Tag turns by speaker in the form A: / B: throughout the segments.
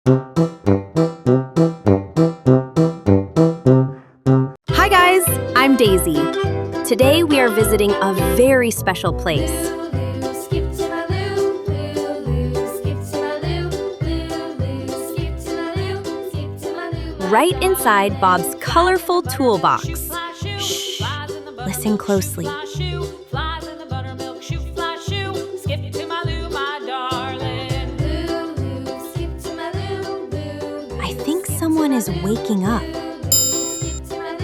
A: Hi guys, I'm Daisy. Today we are visiting a very special place. Right inside Bob's colorful toolbox. Shh, listen closely. I think someone is waking up.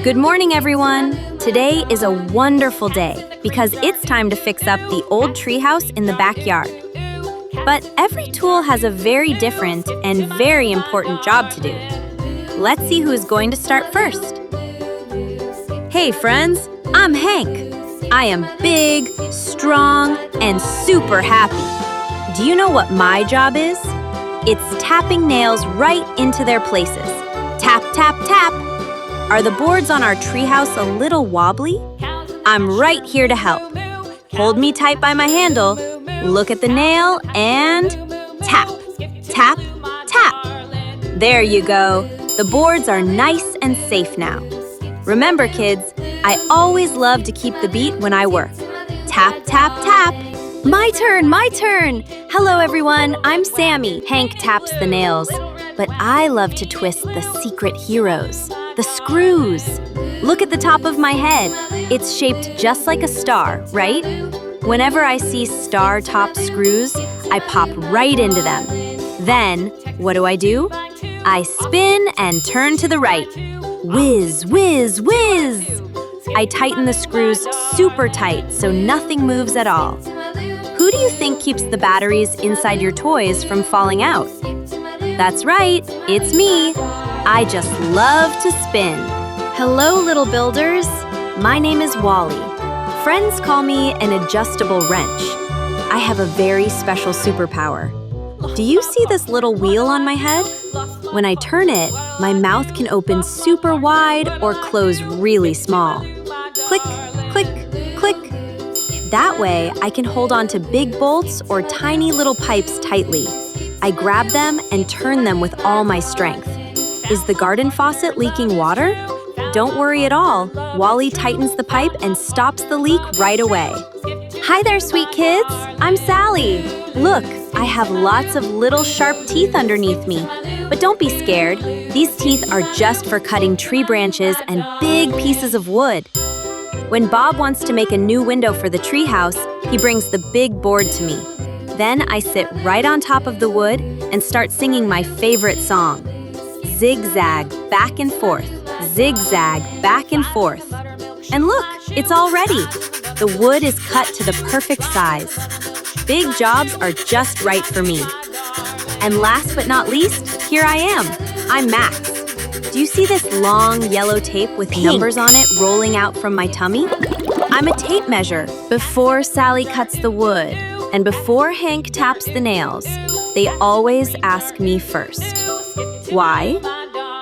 A: Good morning, everyone. Today is a wonderful day because it's time to fix up the old treehouse in the backyard. But every tool has a very different and very important job to do. Let's see who's going to start first. Hey, friends, I'm Hank. I am big, strong, and super happy. Do you know what my job is? It's tapping nails right into their places. Tap, tap, tap. Are the boards on our treehouse a little wobbly? I'm right here to help. Hold me tight by my handle, look at the nail, and tap, tap, tap. There you go. The boards are nice and safe now. Remember, kids, I always love to keep the beat when I work. Tap, tap, tap. My turn, my turn. Hello, everyone. I'm Sammy. Hank taps the nails, but I love to twist the secret heroes, the screws. Look at the top of my head. It's shaped just like a star, right? Whenever I see star-top screws, I pop right into them. Then, what do? I spin and turn to the right. Whiz, whiz, whiz! I tighten the screws super tight so nothing moves at all. Who do you think keeps the batteries inside your toys from falling out? That's right, it's me. I just love to spin. Hello, little builders. My name is Wally. Friends call me an adjustable wrench. I have a very special superpower. Do you see this little wheel on my head? When I turn it, my mouth can open super wide or close really small. Click, click, click. That way, I can hold on to big bolts or tiny little pipes tightly. I grab them and turn them with all my strength. Is the garden faucet leaking water? Don't worry at all. Wally tightens the pipe and stops the leak right away. Hi there, sweet kids. I'm Sally. Look, I have lots of little sharp teeth underneath me. But don't be scared. These teeth are just for cutting tree branches and big pieces of wood. When Bob wants to make a new window for the treehouse, he brings the big board to me. Then I sit right on top of the wood and start singing my favorite song. Zigzag, back and forth. Zigzag, back and forth. And look, it's all ready. The wood is cut to the perfect size. Big jobs are just right for me. And last but not least, here I am. I'm Max. Do you see this long yellow tape with numbers on it rolling out from my tummy? I'm a tape measure. Before Sally cuts the wood and before Hank taps the nails, they always ask me first. Why?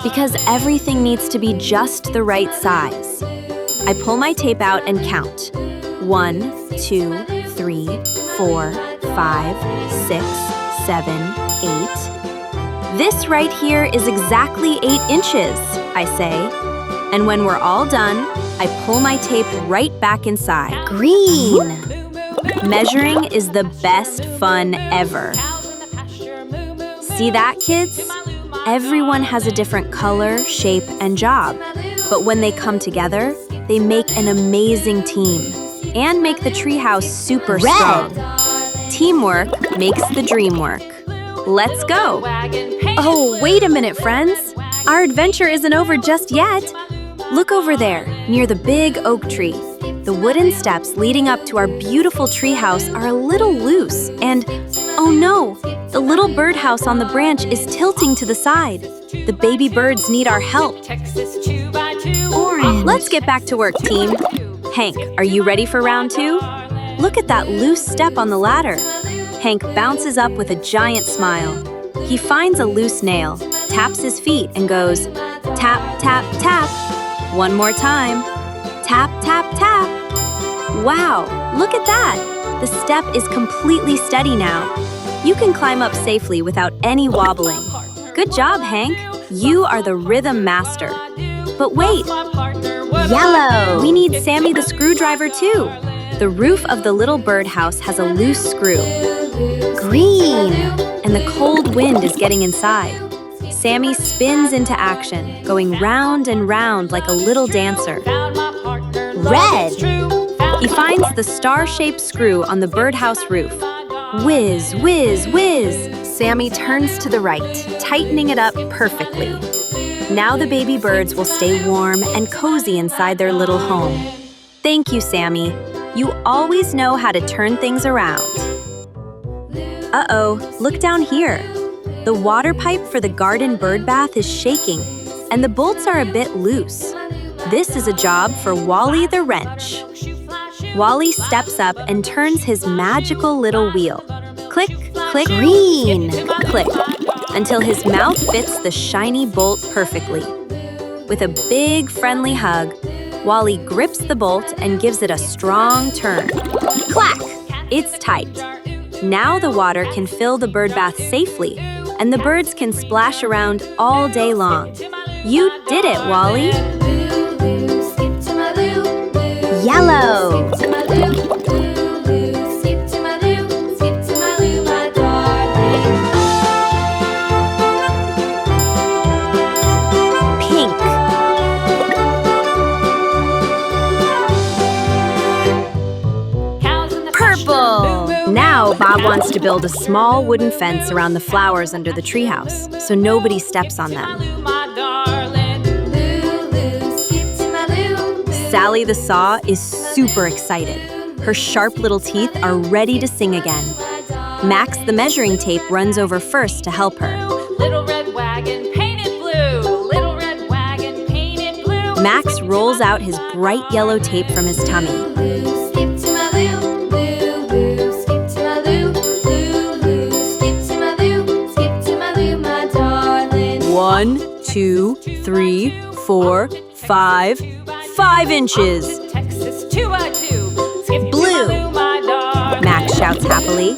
A: Because everything needs to be just the right size. I pull my tape out and count. 1, 2, 3, 4, 5, 6, 7, 8. This right here is exactly 8 inches, I say. And when we're all done, I pull my tape right back inside. Green! Measuring is the best fun ever. See that, kids? Everyone has a different color, shape, and job. But when they come together, they make an amazing team and make the treehouse super strong. Teamwork makes the dream work. Let's go! Oh, wait a minute, friends. Our adventure isn't over just yet. Look over there, near the big oak tree. The wooden steps leading up to our beautiful treehouse are a little loose, and oh no, the little birdhouse on the branch is tilting to the side. The baby birds need our help. Orange. Let's get back to work, team. Hank, are you ready for round 2? Look at that loose step on the ladder. Hank bounces up with a giant smile. He finds a loose nail, taps his feet, and goes, tap, tap, tap. One more time. Tap, tap, tap. Wow, look at that. The step is completely steady now. You can climb up safely without any wobbling. Good job, Hank. You are the rhythm master. But wait,
B: Yellow.
A: we need Sammy the screwdriver too. The roof of the little birdhouse has a loose screw.
B: Green.
A: And the cold wind is getting inside. Sammy spins into action, going round and round like a little dancer.
B: Red.
A: He finds the star-shaped screw on the birdhouse roof. Whiz, whiz, whiz! Sammy turns to the right, tightening it up perfectly. Now the baby birds will stay warm and cozy inside their little home. Thank you, Sammy. You always know how to turn things around. Uh-oh, look down here. The water pipe for the garden bird bath is shaking, and the bolts are a bit loose. This is a job for Wally the wrench. Wally steps up and turns his magical little wheel. Click, click,
B: Green.
A: click, until his mouth fits the shiny bolt perfectly. With a big, friendly hug, Wally grips the bolt and gives it a strong turn. Clack! It's tight. Now the water can fill the bird bath safely, and the birds can splash around all day long. You did it, Wally!
B: Yellow. Pink.
A: Purple! Now Bob wants to build a small wooden fence around the flowers under the treehouse, so nobody steps on them. Sally the saw is super excited. Her sharp little teeth are ready to sing again. Max the measuring tape runs over first to help her.
C: Little red wagon painted blue. Little red wagon painted blue.
A: Max rolls out his bright yellow tape from his tummy. One, 2, 3, 4, 5. 5 inches.
C: Texas 202. Skip
A: Blue.
C: to my darling.
A: Max shouts happily.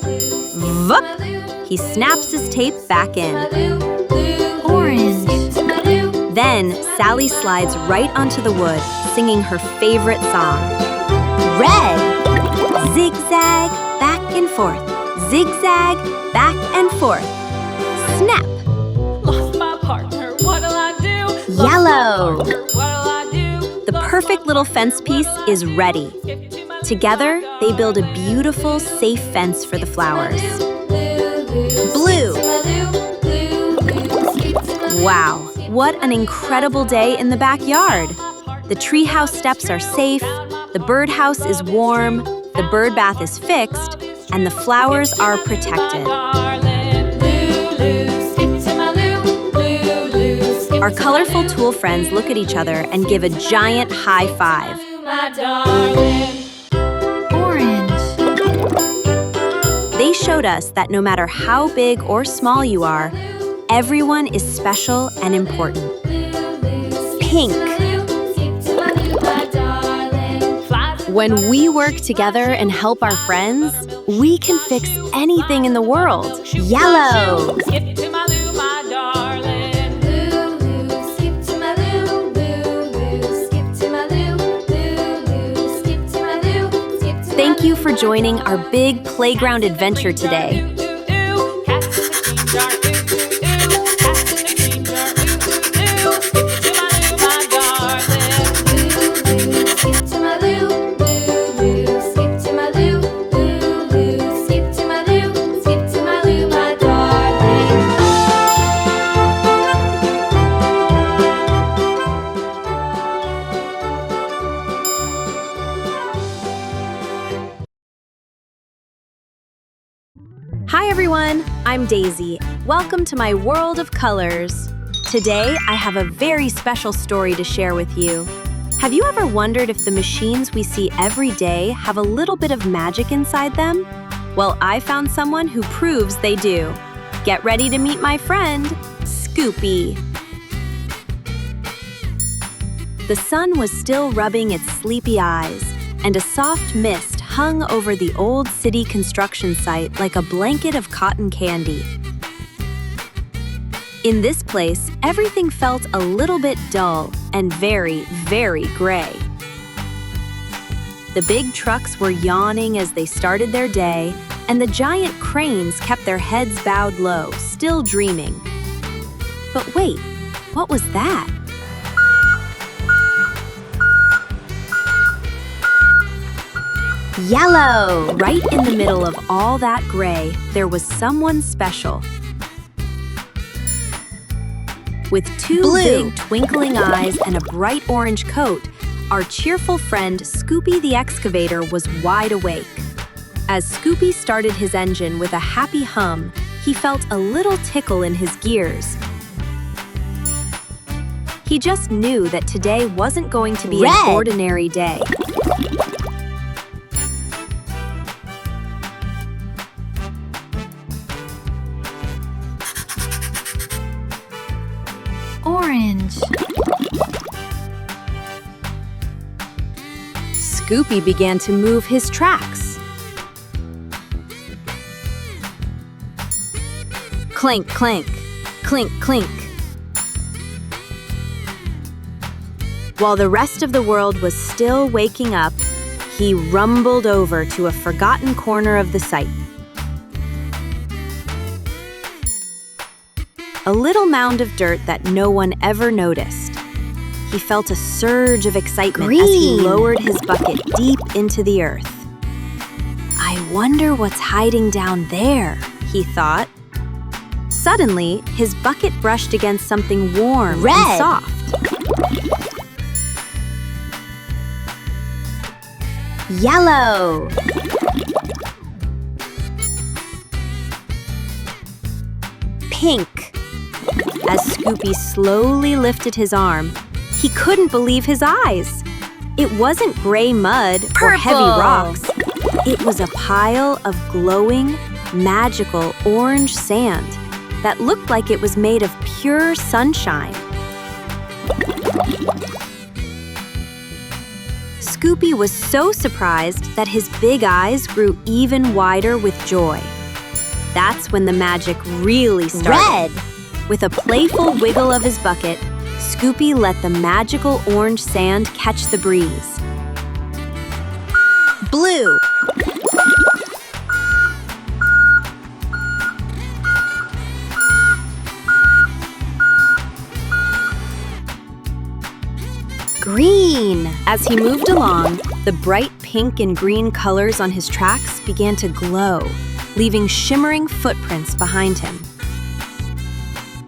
A: Vup! He snaps his tape back in.
B: Orange.
A: Then Sally slides right onto the wood, singing her favorite song.
B: Red.
A: Zigzag, back and forth. Zigzag, back and forth. Snap!
C: Lost my partner. What'll I do? Lost
B: Yellow.
C: my partner, what'll I do?
A: The perfect little fence piece is ready. Together, they build a beautiful, safe fence for the flowers. Blue! Wow, what an incredible day in the backyard! The treehouse steps are safe, the birdhouse is warm, the bird bath is fixed, and the flowers are protected. Our colorful tool friends look at each other and give a giant high five.
B: Orange.
A: They showed us that no matter how big or small you are, everyone is special and important. Pink. When we work together and help our friends, we can fix anything in the world.
B: Yellow.
C: Skip to my loo, my darling.
A: Thank you for joining our big playground adventure today. Hi everyone, I'm Daisy. Welcome to my world of colors. Today, I have a very special story to share with you. Have you ever wondered if the machines we see every day have a little bit of magic inside them? Well, I found someone who proves they do. Get ready to meet my friend, Scoopy. The sun was still rubbing its sleepy eyes, and a soft mist hung over the old city construction site like a blanket of cotton candy. In this place, everything felt a little bit dull and very, very gray. The big trucks were yawning as they started their day, and the giant cranes kept their heads bowed low, still dreaming. But wait, what was that?
B: Yellow.
A: Right in the middle of all that gray, there was someone special. With two
B: Blue.
A: big twinkling eyes and a bright orange coat, our cheerful friend Scoopy the Excavator was wide awake. As Scoopy started his engine with a happy hum, he felt a little tickle in his gears. He just knew that today wasn't going to be
B: Red.
A: an ordinary day.
B: Orange.
A: Scoopy began to move his tracks. Clink, clink, clink, clink. While the rest of the world was still waking up, he rumbled over to a forgotten corner of the site. A little mound of dirt that no one ever noticed. He felt a surge of excitement as he
B: Green.
A: lowered his bucket deep into the earth. I wonder what's hiding down there, he thought. Suddenly, his bucket brushed against something warm and
B: Red.
A: soft.
B: Yellow.
A: Pink. As Scoopy slowly lifted his arm, he couldn't believe his eyes. It wasn't gray mud or heavy
B: Purple.
A: rocks. It was a pile of glowing, magical orange sand that looked like it was made of pure sunshine. Scoopy was so surprised that his big eyes grew even wider with joy. That's when the magic really started.
B: Red.
A: With a playful wiggle of his bucket, Scoopy let the magical orange sand catch the breeze.
B: Blue.
A: Green! As he moved along, the bright pink and green colors on his tracks began to glow, leaving shimmering footprints behind him.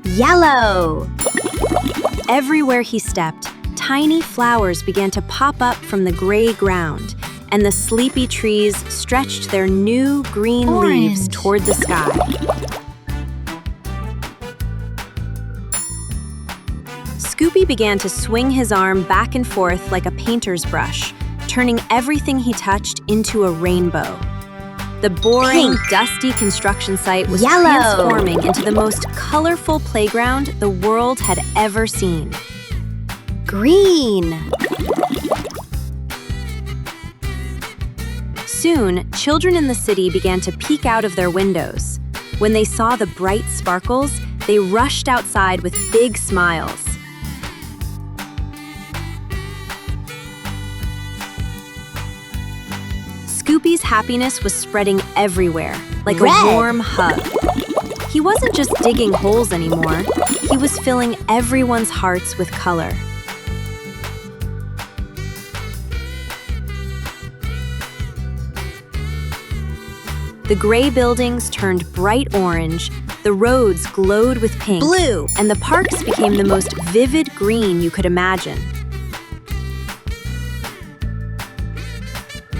B: Yellow.
A: Everywhere he stepped, tiny flowers began to pop up from the gray ground, and the sleepy trees stretched their new green leaves
B: Orange.
A: toward the sky. Scoopy began to swing his arm back and forth like a painter's brush, turning everything he touched into a rainbow. The boring,
B: Pink.
A: dusty construction site was
B: Yellow.
A: transforming into the most colorful playground the world had ever seen.
B: Green.
A: Soon, children in the city began to peek out of their windows. When they saw the bright sparkles, they rushed outside with big smiles. Scoopy's happiness was spreading everywhere, like
B: Red.
A: a warm hug. He wasn't just digging holes anymore, he was filling everyone's hearts with color. The gray buildings turned bright orange, the roads glowed with pink,
B: Blue.
A: and the parks became the most vivid green you could imagine.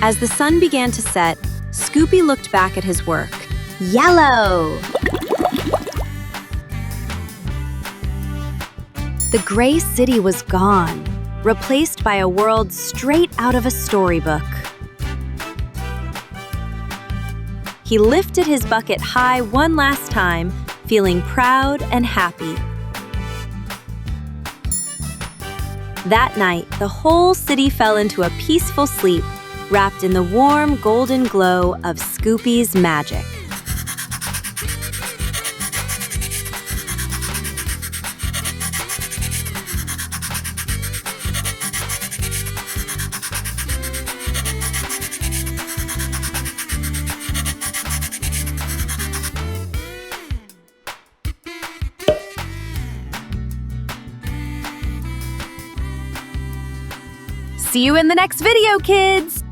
A: As the sun began to set, Scoopy looked back at his work.
B: Yellow.
A: The gray city was gone, replaced by a world straight out of a storybook. He lifted his bucket high one last time, feeling proud and happy. That night, the whole city fell into a peaceful sleep, wrapped in the warm golden glow of Scoopy's magic. See you in the next video, kids!